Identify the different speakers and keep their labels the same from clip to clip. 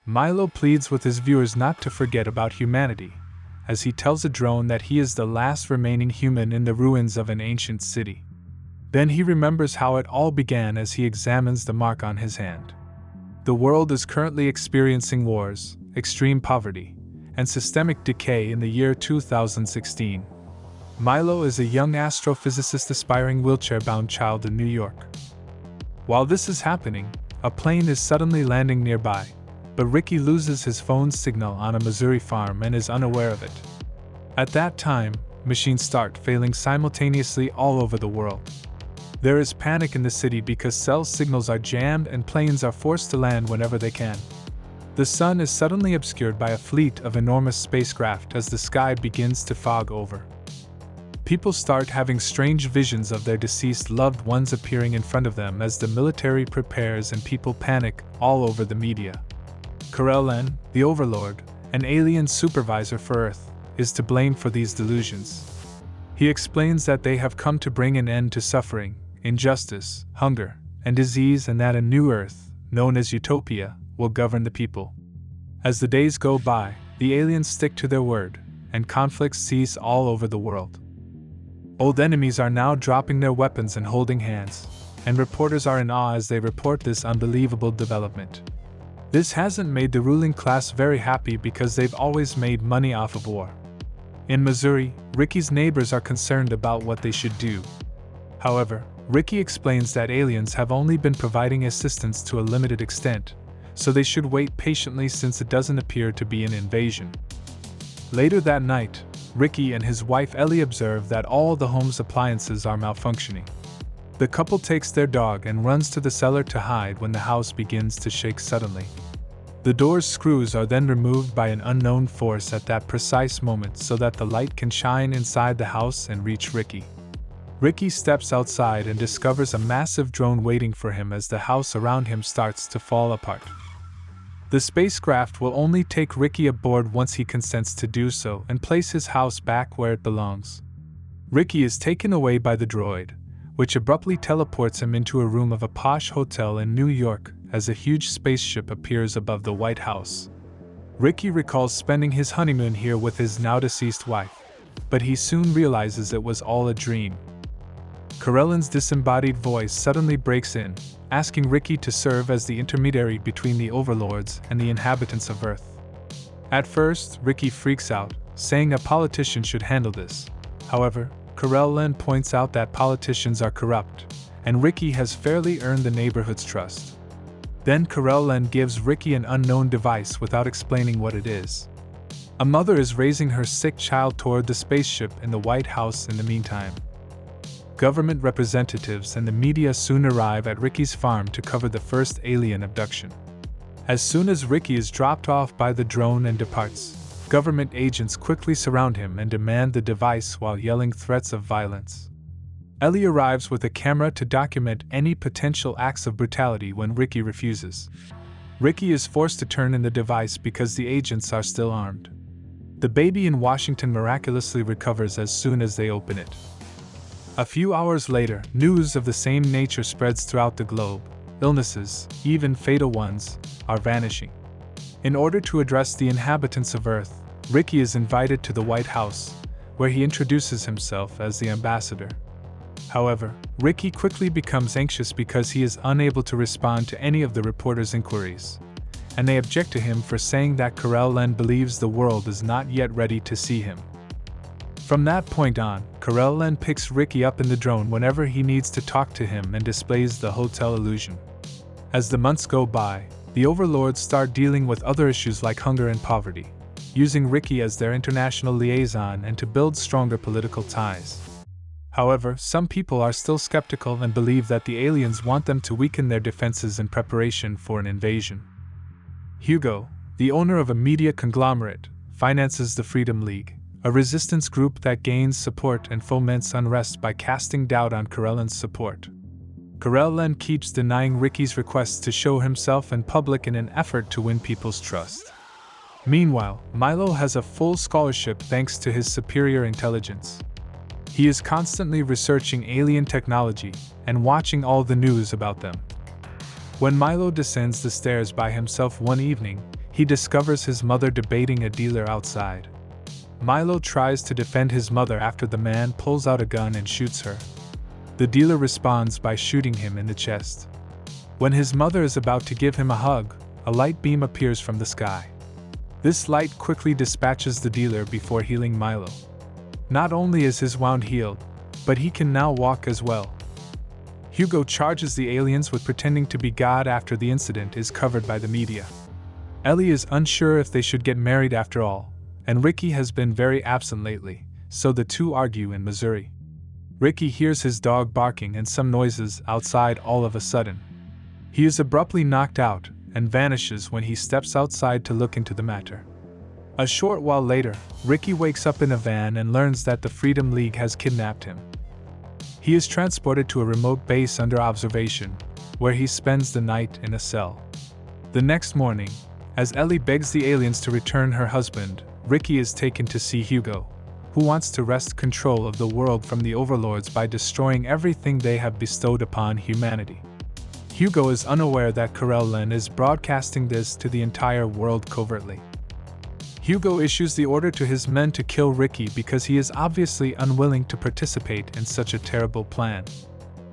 Speaker 1: Milo pleads with his viewers not to forget about humanity, as he tells a drone that he is the last remaining human in the ruins of an ancient city. Then he remembers how it all began as he examines the mark on his hand. The world is currently experiencing wars, extreme poverty, and systemic decay in the year 2016. Milo is a young astrophysicist aspiring wheelchair-bound child in New York. While this is happening, a plane is suddenly landing nearby, but Ricky loses his phone's signal on a Missouri farm and is unaware of it. At that time, machines start failing simultaneously all over the world. There is panic in the city because cell signals are jammed and planes are forced to land whenever they can. The sun is suddenly obscured by a fleet of enormous spacecraft as the sky begins to fog over. People start having strange visions of their deceased loved ones appearing in front of them as the military prepares and people panic all over the media. Kal-El, the Overlord, an alien supervisor for Earth, is to blame for these delusions. He explains that they have come to bring an end to suffering, injustice, hunger, and disease, and that a new Earth, known as Utopia, will govern the people. As the days go by, the aliens stick to their word, and conflicts cease all over the world. Old enemies are now dropping their weapons and holding hands, and reporters are in awe as they report this unbelievable development. This hasn't made the ruling class very happy because they've always made money off of war. In Missouri, Ricky's neighbors are concerned about what they should do. However, Ricky explains that aliens have only been providing assistance to a limited extent, so they should wait patiently since it doesn't appear to be an invasion. Later that night, Ricky and his wife Ellie observe that all the home's appliances are malfunctioning. The couple takes their dog and runs to the cellar to hide when the house begins to shake suddenly. The door's screws are then removed by an unknown force at that precise moment so that the light can shine inside the house and reach Ricky. Ricky steps outside and discovers a massive drone waiting for him as the house around him starts to fall apart. The spacecraft will only take Ricky aboard once he consents to do so and place his house back where it belongs. Ricky is taken away by the droid, which abruptly teleports him into a room of a posh hotel in New York as a huge spaceship appears above the White House. Ricky recalls spending his honeymoon here with his now-deceased wife, but he soon realizes it was all a dream. Kal-El's disembodied voice suddenly breaks in, asking Ricky to serve as the intermediary between the overlords and the inhabitants of Earth. At first, Ricky freaks out, saying a politician should handle this. However, Kal-El points out that politicians are corrupt, and Ricky has fairly earned the neighborhood's trust. Then Kal-El gives Ricky an unknown device without explaining what it is. A mother is raising her sick child toward the spaceship in the White House in the meantime. Government representatives and the media soon arrive at Ricky's farm to cover the first alien abduction. As soon as Ricky is dropped off by the drone and departs, government agents quickly surround him and demand the device while yelling threats of violence. Ellie arrives with a camera to document any potential acts of brutality when Ricky refuses. Ricky is forced to turn in the device because the agents are still armed. The baby in Washington miraculously recovers as soon as they open it. A few hours later, news of the same nature spreads throughout the globe. Illnesses, even fatal ones, are vanishing. In order to address the inhabitants of Earth, Ricky is invited to the White House, where he introduces himself as the ambassador. However, Ricky quickly becomes anxious because he is unable to respond to any of the reporters' inquiries, and they object to him for saying that Kal-El believes the world is not yet ready to see him. From that point on, Kal-El picks Ricky up in the drone whenever he needs to talk to him and displays the hotel illusion. As the months go by, the overlords start dealing with other issues like hunger and poverty, using Ricky as their international liaison and to build stronger political ties. However, some people are still skeptical and believe that the aliens want them to weaken their defenses in preparation for an invasion. Hugo, the owner of a media conglomerate, finances the Freedom League, a resistance group that gains support and foments unrest by casting doubt on Kal-El's support. Kal-El keeps denying Ricky's requests to show himself in public in an effort to win people's trust. Meanwhile, Milo has a full scholarship thanks to his superior intelligence. He is constantly researching alien technology and watching all the news about them. When Milo descends the stairs by himself one evening, he discovers his mother debating a dealer outside. Milo tries to defend his mother after the man pulls out a gun and shoots her. The dealer responds by shooting him in the chest. When his mother is about to give him a hug, a light beam appears from the sky. This light quickly dispatches the dealer before healing Milo. Not only is his wound healed, but he can now walk as well. Hugo charges the aliens with pretending to be God after the incident is covered by the media. Ellie is unsure if they should get married after all, and Ricky has been very absent lately, so the two argue in Missouri. Ricky hears his dog barking and some noises outside all of a sudden. He is abruptly knocked out and vanishes when he steps outside to look into the matter. A short while later, Ricky wakes up in a van and learns that the Freedom League has kidnapped him. He is transported to a remote base under observation, where he spends the night in a cell. The next morning, as Ellie begs the aliens to return her husband, Ricky is taken to see Hugo, who wants to wrest control of the world from the overlords by destroying everything they have bestowed upon humanity. Hugo is unaware that Corellon is broadcasting this to the entire world covertly. Hugo issues the order to his men to kill Ricky because he is obviously unwilling to participate in such a terrible plan.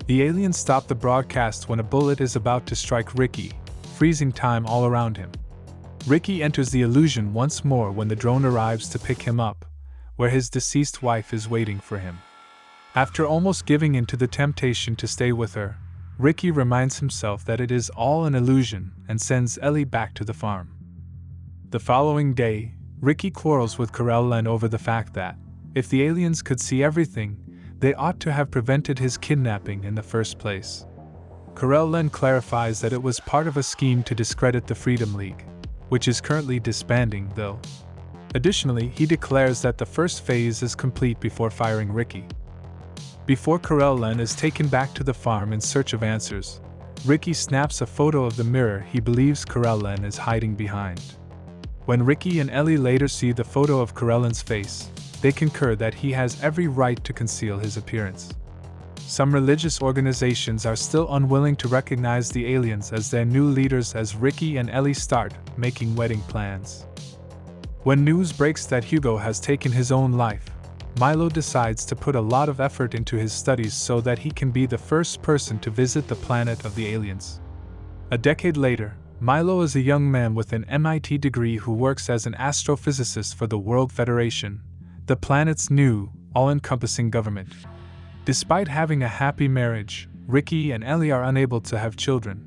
Speaker 1: The aliens stop the broadcast when a bullet is about to strike Ricky, freezing time all around him. Ricky enters the illusion once more when the drone arrives to pick him up, where his deceased wife is waiting for him. After almost giving in to the temptation to stay with her, Ricky reminds himself that it is all an illusion and sends Ellie back to the farm. The following day, Ricky quarrels with Corellon over the fact that, if the aliens could see everything, they ought to have prevented his kidnapping in the first place. Corellon clarifies that it was part of a scheme to discredit the Freedom League, which is currently disbanding, though. Additionally, he declares that the first phase is complete before firing Ricky. Before Corellon is taken back to the farm in search of answers, Ricky snaps a photo of the mirror he believes Corellon is hiding behind. When Ricky and Ellie later see the photo of Corellon's face, they concur that he has every right to conceal his appearance. Some religious organizations are still unwilling to recognize the aliens as their new leaders as Ricky and Ellie start making wedding plans. When news breaks that Hugo has taken his own life, Milo decides to put a lot of effort into his studies so that he can be the first person to visit the planet of the aliens. A decade later, Milo is a young man with an MIT degree who works as an astrophysicist for the World Federation, the planet's new, all-encompassing government. Despite having a happy marriage, Ricky and Ellie are unable to have children.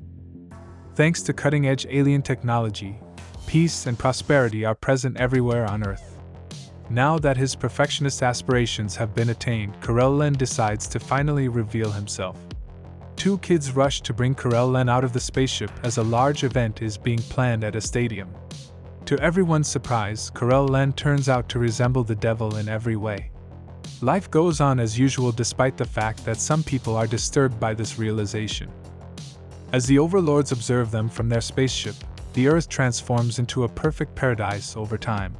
Speaker 1: Thanks to cutting-edge alien technology, peace and prosperity are present everywhere on Earth. Now that his perfectionist aspirations have been attained, Corellon decides to finally reveal himself. Two kids rush to bring Corellon out of the spaceship as a large event is being planned at a stadium. To everyone's surprise, Corellon turns out to resemble the devil in every way. Life goes on as usual despite the fact that some people are disturbed by this realization. As the overlords observe them from their spaceship, the Earth transforms into a perfect paradise over time.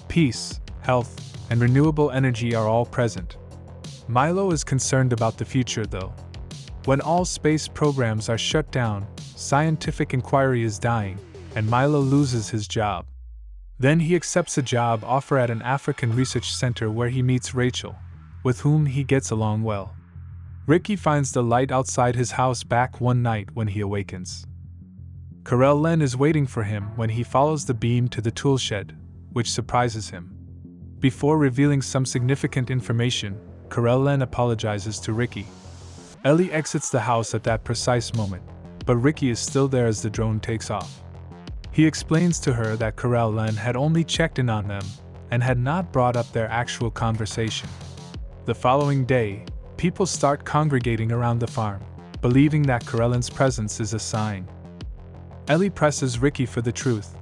Speaker 1: Peace, health, and renewable energy are all present. Milo is concerned about the future though. When all space programs are shut down, scientific inquiry is dying, and Milo loses his job. Then he accepts a job offer at an African research center where he meets Rachel, with whom he gets along well. Ricky finds the light outside his house back one night when he awakens. Corellon is waiting for him when he follows the beam to the tool shed, which surprises him. Before revealing some significant information, Corellon apologizes to Ricky. Ellie exits the house at that precise moment, but Ricky is still there as the drone takes off. He explains to her that Corellon had only checked in on them and had not brought up their actual conversation. The following day, people start congregating around the farm, believing that Corellon's presence is a sign. Ellie presses Ricky for the truth,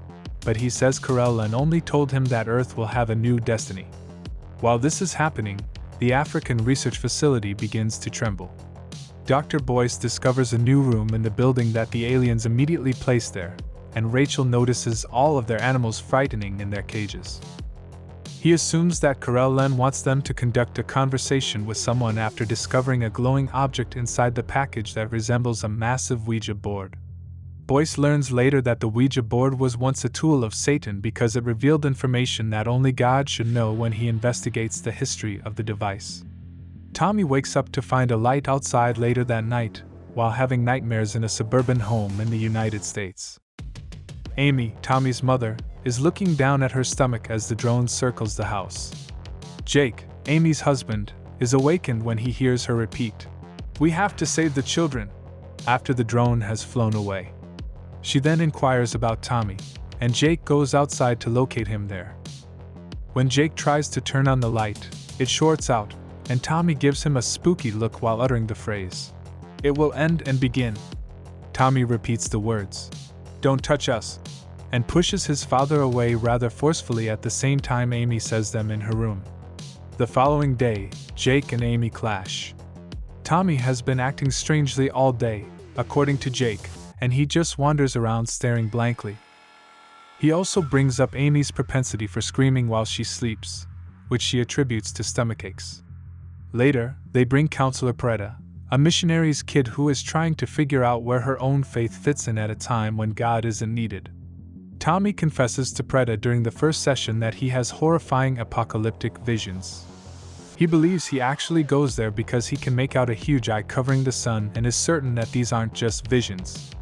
Speaker 1: but he says Corellon only told him that Earth will have a new destiny. While this is happening, the African research facility begins to tremble. Dr. Boyce discovers a new room in the building that the aliens immediately place there, and Rachel notices all of their animals frightening in their cages. He assumes that Corellon wants them to conduct a conversation with someone after discovering a glowing object inside the package that resembles a massive Ouija board. Boyce learns later that the Ouija board was once a tool of Satan because it revealed information that only God should know when he investigates the history of the device. Tommy wakes up to find a light outside later that night, while having nightmares in a suburban home in the United States. Amy, Tommy's mother, is looking down at her stomach as the drone circles the house. Jake, Amy's husband, is awakened when he hears her repeat, "We have to save the children," after the drone has flown away. She then inquires about Tommy, and Jake goes outside to locate him there. When Jake tries to turn on the light, it shorts out, and Tommy gives him a spooky look while uttering the phrase, "It will end and begin." Tommy repeats the words, "Don't touch us," and pushes his father away rather forcefully at the same time Amy says them in her room. The following day, Jake and Amy clash. Tommy has been acting strangely all day, according to Jake, and he just wanders around staring blankly. He also brings up Amy's propensity for screaming while she sleeps, which she attributes to stomachaches. Later, they bring Counselor Preta, a missionary's kid who is trying to figure out where her own faith fits in at a time when God isn't needed. Tommy confesses to Preta during the first session that he has horrifying apocalyptic visions. He believes he actually goes there because he can make out a huge eye covering the sun and is certain that these aren't just visions.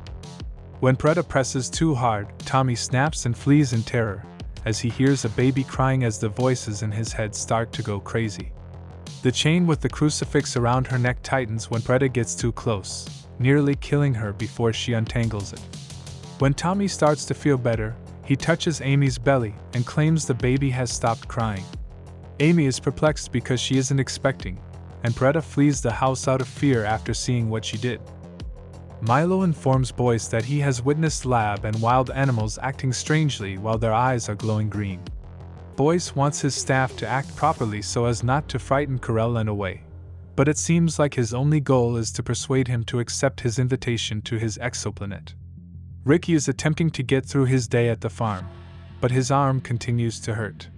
Speaker 1: When Preta presses too hard, Tommy snaps and flees in terror, as he hears a baby crying as the voices in his head start to go crazy. The chain with the crucifix around her neck tightens when Preta gets too close, nearly killing her before she untangles it. When Tommy starts to feel better, he touches Amy's belly and claims the baby has stopped crying. Amy is perplexed because she isn't expecting, and Preta flees the house out of fear after seeing what she did. Milo informs Boyce that he has witnessed lab and wild animals acting strangely while their eyes are glowing green. Boyce wants his staff to act properly so as not to frighten Corellin away, but it seems like his only goal is to persuade him to accept his invitation to his exoplanet. Ricky is attempting to get through his day at the farm, but his arm continues to hurt.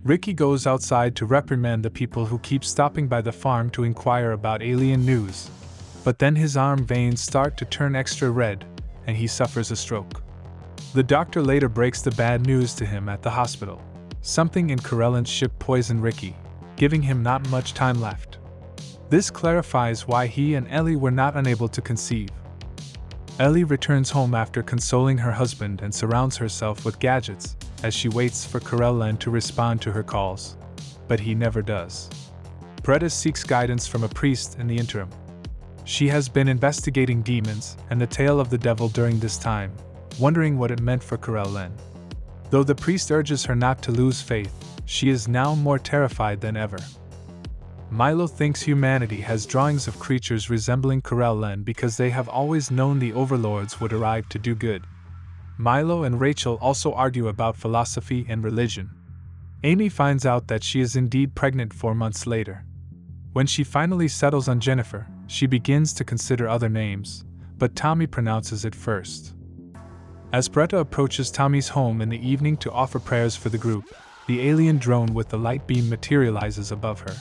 Speaker 1: Ricky goes outside to reprimand the people who keep stopping by the farm to inquire about alien news, but then his arm veins start to turn extra red, and he suffers a stroke. The doctor later breaks the bad news to him at the hospital. Something in Corellin's ship poisoned Ricky, giving him not much time left. This clarifies why he and Ellie were not unable to conceive. Ellie returns home after consoling her husband and surrounds herself with gadgets as she waits for Corellin to respond to her calls, but he never does. Preta seeks guidance from a priest in the interim. She has been investigating demons and the tale of the devil during this time, wondering what it meant for Corellin. Though the priest urges her not to lose faith, she is now more terrified than ever. Milo thinks humanity has drawings of creatures resembling Corellin because they have always known the overlords would arrive to do good. Milo and Rachel also argue about philosophy and religion. Amy finds out that she is indeed pregnant 4 months later. When she finally settles on Jennifer, she begins to consider other names, but Tommy pronounces it first. As Preta approaches Tommy's home in the evening to offer prayers for the group, the alien drone with the light beam materializes above her.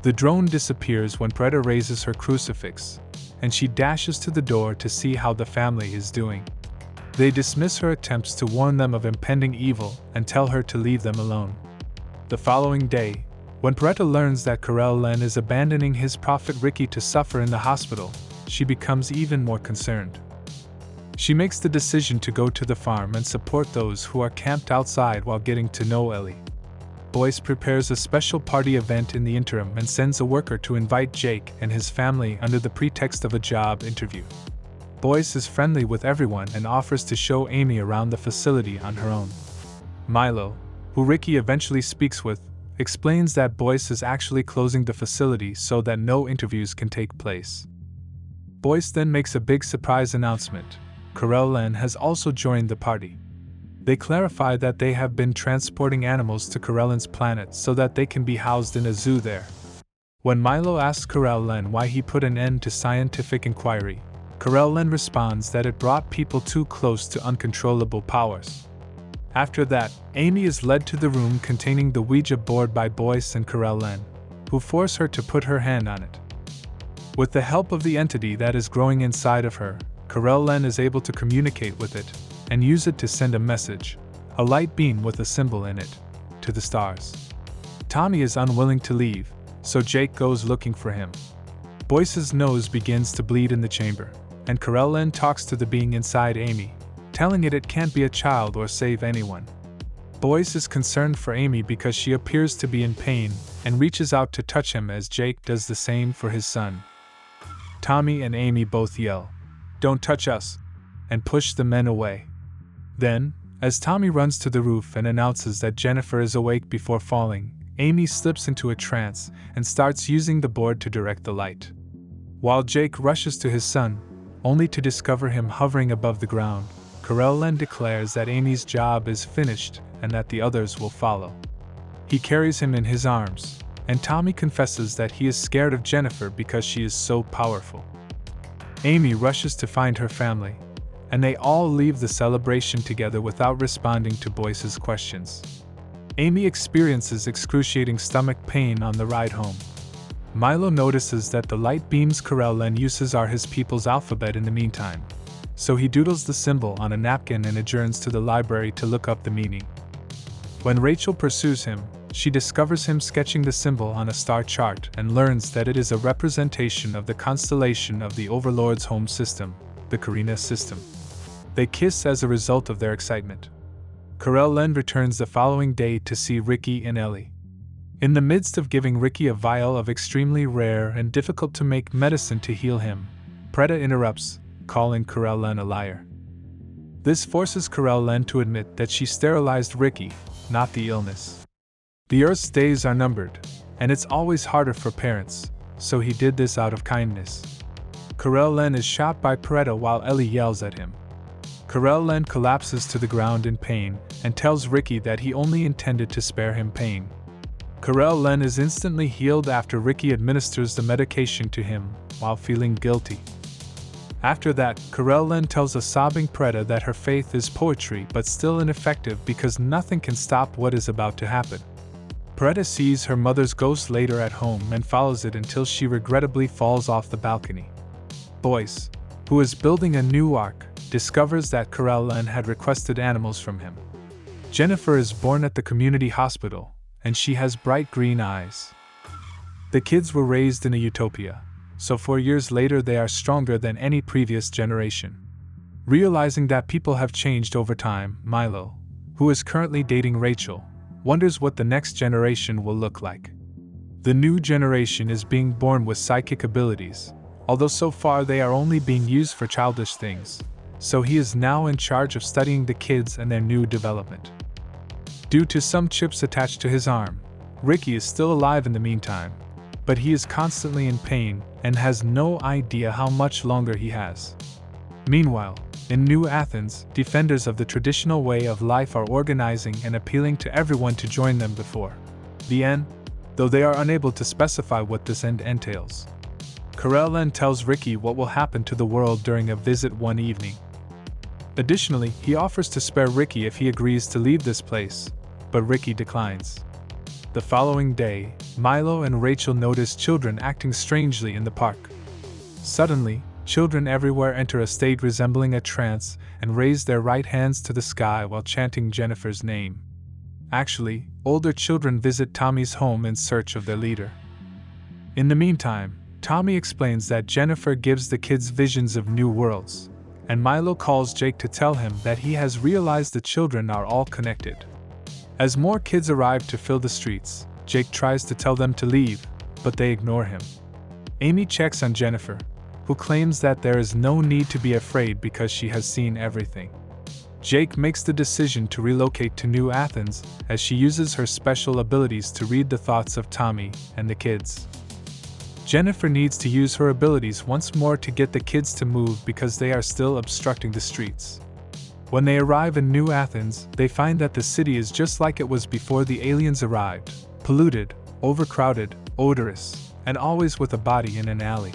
Speaker 1: The drone disappears when Preta raises her crucifix, and she dashes to the door to see how the family is doing. They dismiss her attempts to warn them of impending evil and tell her to leave them alone. The following day, when Preta learns that Corellin is abandoning his prophet Ricky to suffer in the hospital, she becomes even more concerned. She makes the decision to go to the farm and support those who are camped outside while getting to know Ellie. Boyce prepares a special party event in the interim and sends a worker to invite Jake and his family under the pretext of a job interview. Boyce is friendly with everyone and offers to show Amy around the facility on her own. Milo, who Ricky eventually speaks with, explains that Boyce is actually closing the facility so that no interviews can take place. Boyce then makes a big surprise announcement. Corellin has also joined the party. They clarify that they have been transporting animals to Corellin's planet so that they can be housed in a zoo there. When Milo asks Corellin why he put an end to scientific inquiry, Corellin responds that it brought people too close to uncontrollable powers. After that, Amy is led to the room containing the Ouija board by Boyce and Corellin, who force her to put her hand on it. With the help of the entity that is growing inside of her, Corellon is able to communicate with it and use it to send a message, a light beam with a symbol in it, to the stars. Tommy is unwilling to leave, so Jake goes looking for him. Boyce's nose begins to bleed in the chamber, and Corellon talks to the being inside Amy, telling it can't be a child or save anyone. Boyce is concerned for Amy because she appears to be in pain and reaches out to touch him as Jake does the same for his son. Tommy and Amy both yell, "Don't touch us," and push the men away. Then, as Tommy runs to the roof and announces that Jennifer is awake before falling, Amy slips into a trance and starts using the board to direct the light. While Jake rushes to his son, only to discover him hovering above the ground, Corellon declares that Amy's job is finished and that the others will follow. He carries him in his arms, and Tommy confesses that he is scared of Jennifer because she is so powerful. Amy rushes to find her family, and they all leave the celebration together without responding to Boyce's questions. Amy experiences excruciating stomach pain on the ride home. Milo notices that the light beams Corellon uses are his people's alphabet in the meantime, so he doodles the symbol on a napkin and adjourns to the library to look up the meaning. When Rachel pursues him, she discovers him sketching the symbol on a star chart and learns that it is a representation of the constellation of the Overlord's home system, the Carina system. They kiss as a result of their excitement. Corellon returns the following day to see Ricky and Ellie. In the midst of giving Ricky a vial of extremely rare and difficult-to-make medicine to heal him, Preta interrupts, calling Corellon a liar. This forces Corellon to admit that she sterilized Ricky, not the illness. The Earth's days are numbered, and it's always harder for parents, so he did this out of kindness. Corellon is shot by Preta while Ellie yells at him. Corellon collapses to the ground in pain and tells Ricky that he only intended to spare him pain. Corellon is instantly healed after Ricky administers the medication to him while feeling guilty. After that, Corellon tells a sobbing Preta that her faith is poetry but still ineffective because nothing can stop what is about to happen. Preta sees her mother's ghost later at home and follows it until she regrettably falls off the balcony. Boyce, who is building a new ark, discovers that Corellon had requested animals from him. Jennifer is born at the community hospital, and she has bright green eyes. The kids were raised in a utopia, so 4 years later they are stronger than any previous generation. Realizing that people have changed over time, Milo, who is currently dating Rachel, wonders what the next generation will look like. The new generation is being born with psychic abilities, although so far they are only being used for childish things, so he is now in charge of studying the kids and their new development. Due to some chips attached to his arm, Ricky is still alive in the meantime, but he is constantly in pain and has no idea how much longer he has. Meanwhile, in New Athens, defenders of the traditional way of life are organizing and appealing to everyone to join them before the end, though they are unable to specify what this end entails. Corellon tells Ricky what will happen to the world during a visit one evening. Additionally, he offers to spare Ricky if he agrees to leave this place, but Ricky declines. The following day, Milo and Rachel notice children acting strangely in the park. Suddenly, children everywhere enter a state resembling a trance and raise their right hands to the sky while chanting Jennifer's name. Actually, older children visit Tommy's home in search of their leader. In the meantime, Tommy explains that Jennifer gives the kids visions of new worlds, and Milo calls Jake to tell him that he has realized the children are all connected. As more kids arrive to fill the streets, Jake tries to tell them to leave, but they ignore him. Amy checks on Jennifer, who claims that there is no need to be afraid because she has seen everything. Jake makes the decision to relocate to New Athens as she uses her special abilities to read the thoughts of Tommy and the kids. Jennifer needs to use her abilities once more to get the kids to move because they are still obstructing the streets. When they arrive in New Athens, they find that the city is just like it was before the aliens arrived, polluted, overcrowded, odorous, and always with a body in an alley.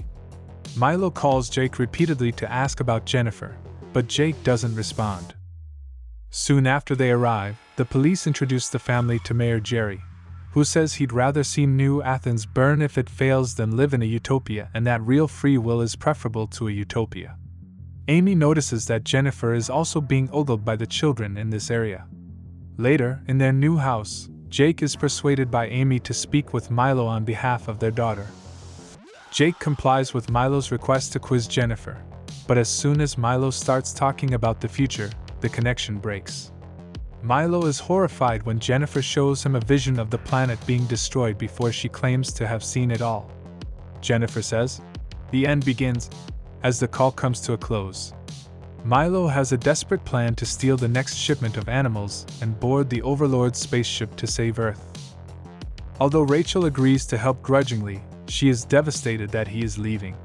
Speaker 1: Milo calls Jake repeatedly to ask about Jennifer, but Jake doesn't respond. Soon after they arrive, the police introduce the family to Mayor Jerry, who says he'd rather see New Athens burn if it fails than live in a utopia and that real free will is preferable to a utopia. Amy notices that Jennifer is also being ogled by the children in this area. Later, in their new house, Jake is persuaded by Amy to speak with Milo on behalf of their daughter. Jake complies with Milo's request to quiz Jennifer, but as soon as Milo starts talking about the future, the connection breaks. Milo is horrified when Jennifer shows him a vision of the planet being destroyed before she claims to have seen it all. Jennifer says, "The end begins," as the call comes to a close. Milo has a desperate plan to steal the next shipment of animals and board the Overlord's spaceship to save Earth. Although Rachel agrees to help grudgingly, she is devastated that he is leaving.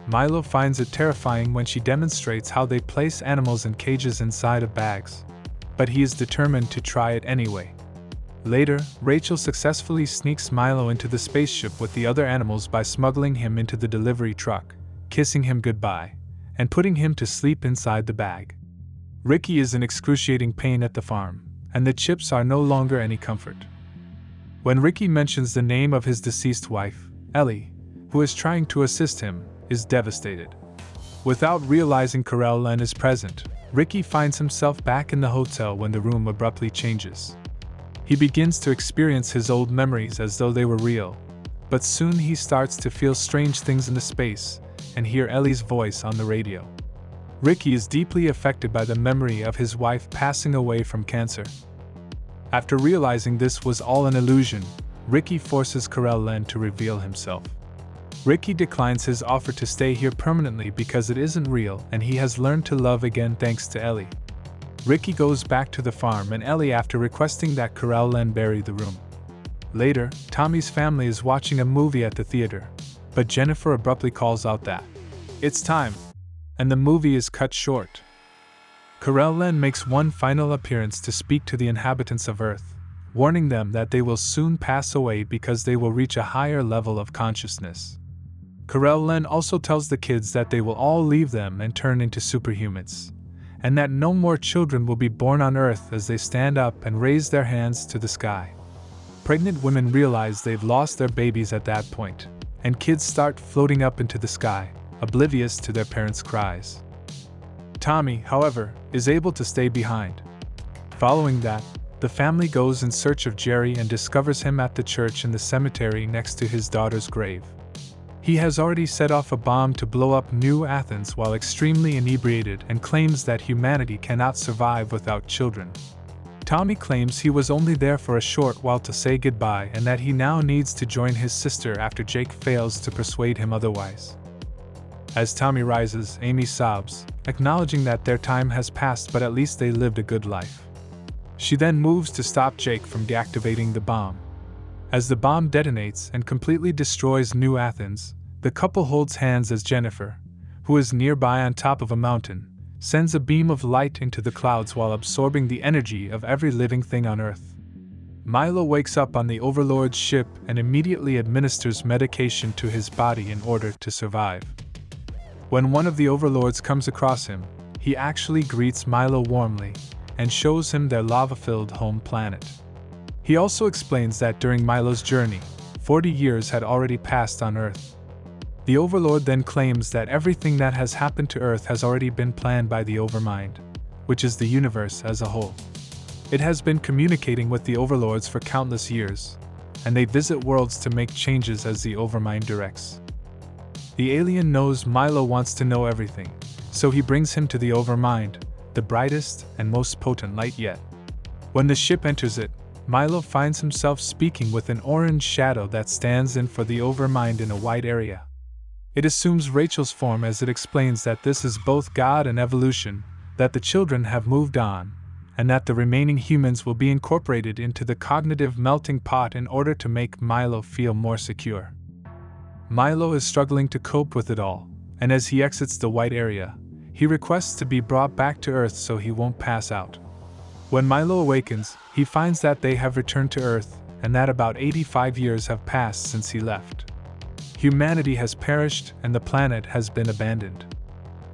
Speaker 1: Milo finds it terrifying when she demonstrates how they place animals in cages inside of bags, but he is determined to try it anyway. Later, Rachel successfully sneaks Milo into the spaceship with the other animals by smuggling him into the delivery truck, kissing him goodbye, and putting him to sleep inside the bag. Ricky is in excruciating pain at the farm, and the chips are no longer any comfort. When Ricky mentions the name of his deceased wife, Ellie, who is trying to assist him, is devastated. Without realizing Carell Len is present, Ricky finds himself back in the hotel when the room abruptly changes. He begins to experience his old memories as though they were real, but soon he starts to feel strange things in the space and hear Ellie's voice on the radio. Ricky is deeply affected by the memory of his wife passing away from cancer. After realizing this was all an illusion, Ricky forces Carell Len to reveal himself. Ricky declines his offer to stay here permanently because it isn't real and he has learned to love again thanks to Ellie. Ricky goes back to the farm and Ellie after requesting that Carell Len bury the room. Later, Tommy's family is watching a movie at the theater, but Jennifer abruptly calls out that it's time, and the movie is cut short. Carell Len makes one final appearance to speak to the inhabitants of Earth, warning them that they will soon pass away because they will reach a higher level of consciousness. Carell Len also tells the kids that they will all leave them and turn into superhumans, and that no more children will be born on Earth as they stand up and raise their hands to the sky. Pregnant women realize they've lost their babies at that point, and kids start floating up into the sky, oblivious to their parents' cries. Tommy, however, is able to stay behind. Following that, the family goes in search of Jerry and discovers him at the church in the cemetery next to his daughter's grave. He has already set off a bomb to blow up New Athens while extremely inebriated and claims that humanity cannot survive without children. Tommy claims he was only there for a short while to say goodbye and that he now needs to join his sister after Jake fails to persuade him otherwise. As Tommy rises, Amy sobs, acknowledging that their time has passed but at least they lived a good life. She then moves to stop Jake from deactivating the bomb. As the bomb detonates and completely destroys New Athens, the couple holds hands as Jennifer, who is nearby on top of a mountain, sends a beam of light into the clouds while absorbing the energy of every living thing on Earth. Milo wakes up on the Overlord's ship and immediately administers medication to his body in order to survive. When one of the Overlords comes across him, he actually greets Milo warmly and shows him their lava-filled home planet. He also explains that during Milo's journey, 40 years had already passed on Earth. The Overlord then claims that everything that has happened to Earth has already been planned by the Overmind, which is the universe as a whole. It has been communicating with the Overlords for countless years, and they visit worlds to make changes as the Overmind directs. The alien knows Milo wants to know everything, so he brings him to the Overmind, the brightest and most potent light yet. When the ship enters it, Milo finds himself speaking with an orange shadow that stands in for the Overmind in a wide area. It assumes Rachel's form as it explains that this is both God and evolution, that the children have moved on, and that the remaining humans will be incorporated into the cognitive melting pot in order to make Milo feel more secure. Milo is struggling to cope with it all, and as he exits the white area, he requests to be brought back to Earth so he won't pass out. When Milo awakens, he finds that they have returned to Earth and that about 85 years have passed since he left. Humanity has perished and the planet has been abandoned.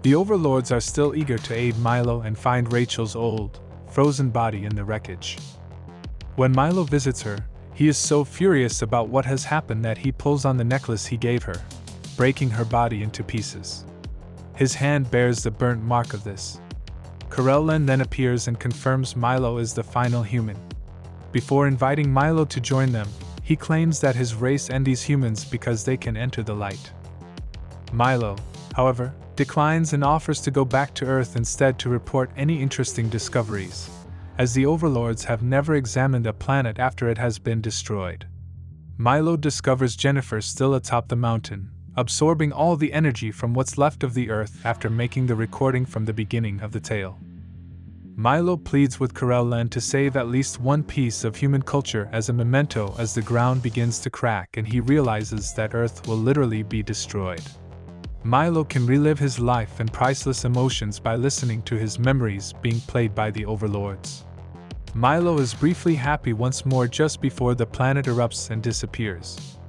Speaker 1: The Overlords are still eager to aid Milo and find Rachel's old, frozen body in the wreckage. When Milo visits her, he is so furious about what has happened that he pulls on the necklace he gave her, breaking her body into pieces. His hand bears the burnt mark of this. Corellian then appears and confirms Milo is the final human. Before inviting Milo to join them, he claims that his race envies humans because they can enter the light. Milo, however, declines and offers to go back to Earth instead to report any interesting discoveries, as the overlords have never examined a planet after it has been destroyed. Milo discovers Jennifer still atop the mountain, absorbing all the energy from what's left of the Earth after making the recording from the beginning of the tale. Milo pleads with Corellian to save at least one piece of human culture as a memento as the ground begins to crack and he realizes that Earth will literally be destroyed. Milo can relive his life and priceless emotions by listening to his memories being played by the overlords. Milo is briefly happy once more just before the planet erupts and disappears.